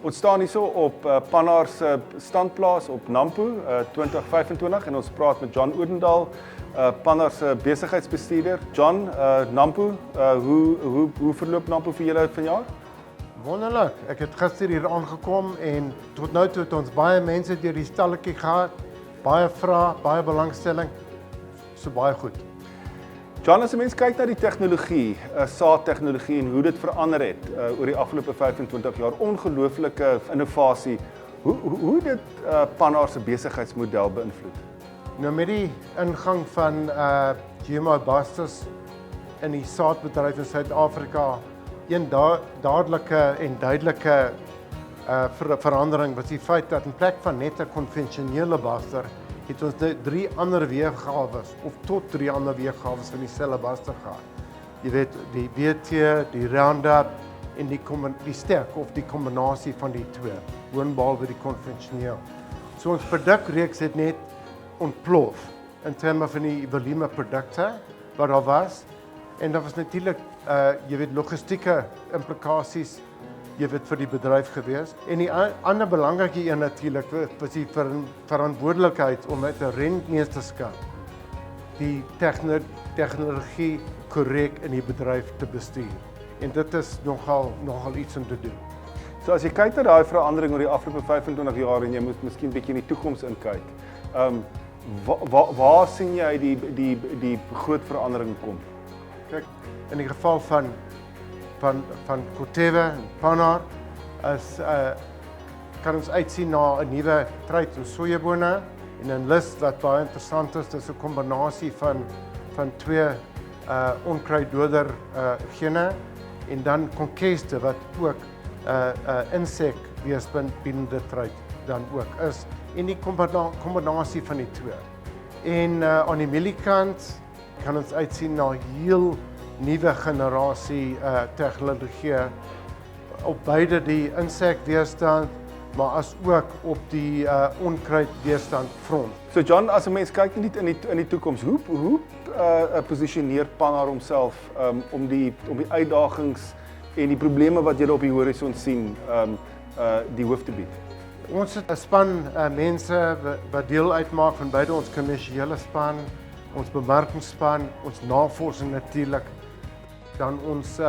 Ons staan hierso op Pannar se standplaas op Nampo 2025 en ons praat met John Odendaal, Pannar se besigheidsbestuurder. John, Nampo, hoe verloop Nampo vir julle vanjaar? Wonderlik. Ek het gister hier aangekom en tot nou toe het ons baie mense deur die stalletjie gehad. Baie vrae, baie belangstelling. So baie goed. John, as 'n mens kyk na die tegnologie, saadtegnologie en hoe dit verander het oor die afgelope 25 jaar, ongelooflike innovasie. Hoe dit Pannar se besigheidsmodel beïnvloed? Nou met die ingang van GMO Busters in die saadbedryf in Suid-Afrika, een dadelike en duidelike verandering was die feit dat in plek van net 'n konvensionele buster het ons 3 ander weergawes of tot 3 ander weergawes van dieselfde buster gehad. Jy weet, die BT, die Roundup en die sterk of die kombinasie van die twee, boonbehalwe die konvensioneel. So ons produkreeks het net ontplof in terme van die volume produkte wat daar was. En daar was natuurlik jy weet logistieke implikasies jy weet vir die bedryf gewees. En die ander belangrike een natuurlik was die verantwoordelikheid om met 'n rentmeesterskap die tegnologie korrek in die bedryf te bestuur. En dit is nogal iets om te doen. So as jy kyk na daai verandering oor die afgelope 25 jaar en jy moet miskien bietjie in die toekoms inkyk. Waar sien jy die groot verandering kom? Kyk, in die geval van Corteva en Pannar kan ons uitsien na 'n nuwe trait en sojabone en 'n lus wat baie interessant is. Dis 'n kombinasie van twee onkruiddoder gene en dan Conquesta wat ook insekweerspindende trait dan ook is en die kombinasie van die twee. En aan die mieliekant kan ons uitsien na heel nuwe generasie tegnologie op beide die insekweerstand maar as ook op die onkruidweerstand front. So John, as 'n mens kyk in die toekoms, hoe posisioneer Pannar homself om die uitdagings en die probleme wat julle op die horison sien die hoof te bied? Ons het 'n span mense wat deel uitmaak van beide ons kommersiële span, ons bemarkingsspan, ons navorsing natuurlik, dan ons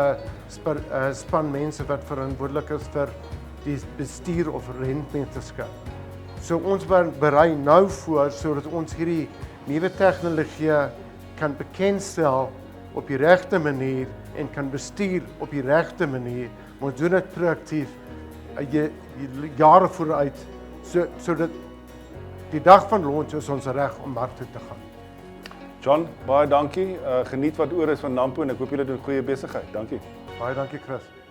span mense wat verantwoordelik is vir die bestuur of rentmeesterskap. So ons berei nou voor sodat ons hierdie nuwe tegnologie kan bekendstel op die regte manier en kan bestuur op die regte manier. Ons doen dit proaktief jare vooruit sodat die dag van launch is ons reg om mark toe te gaan. John, baie dankie. Geniet wat oor is van Nampo en ek hoop julle doen goeie besigheid. Dankie. Baie dankie Chris.